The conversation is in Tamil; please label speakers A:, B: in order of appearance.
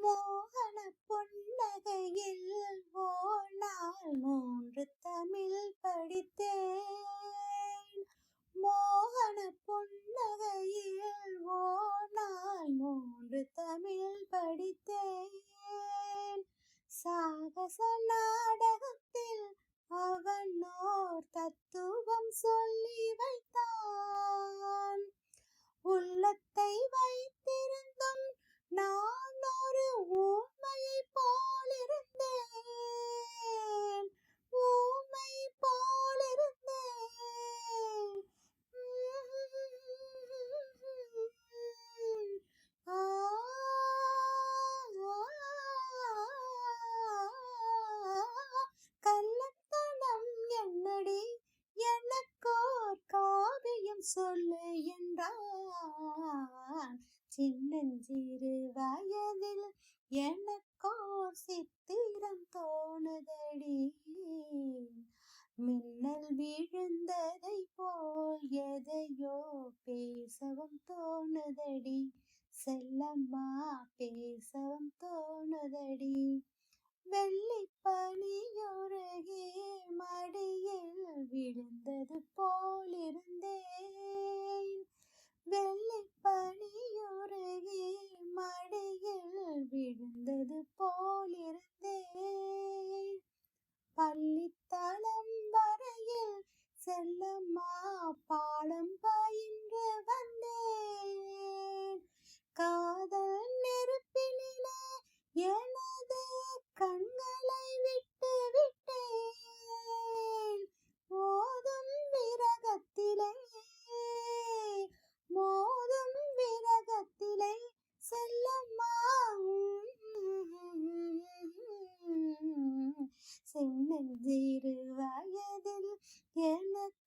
A: மோகன புன்னகையில் ஓர் நாள் 3 தமிழ் படித்தேன். மோகன புன்னகையில் ஓர் நாள் 3 தமிழ் படித்தேன். சாகச நாடகத்தில் அவன் ஓர் தத்துவம் சொல்லி வைத்தான். உள்ளத்தை வைத்திருந்தும் நான் ஒரு ஊமையை போலிருந்தேன். ஊமை போலிருந்தேன். கள்ளத்தனம் என்னடி, எனக்கோர் காவியம் சொல்லு என்றான். சின்னஞ்சிறு வயதில் எனக்கோர் சித்திரம் தோணுதடி. மின்னல் விழுந்ததை போல் எதையோ பேசவும் தோணுதடி. செல்லம்மா பேசவும் தோணுதடி. வெள்ளிப்பனியுருகே மடியில் விழுந்தது போலிருந்தேன். வெள்ளிப்பனியுருகே மடியில் விழுந்தது போலிருந்தேன். பள்ளித்தளம் வரையில் செல்லம்மா பாடம் பயின்று வந்தேன். காதல் நெருப்பினிலே எனது கண்களை விட்டு விட்டேன். மோதும் விரகத்திலே செல்லம்மா சின்னஞ்சிறு வயதில் எனக்கு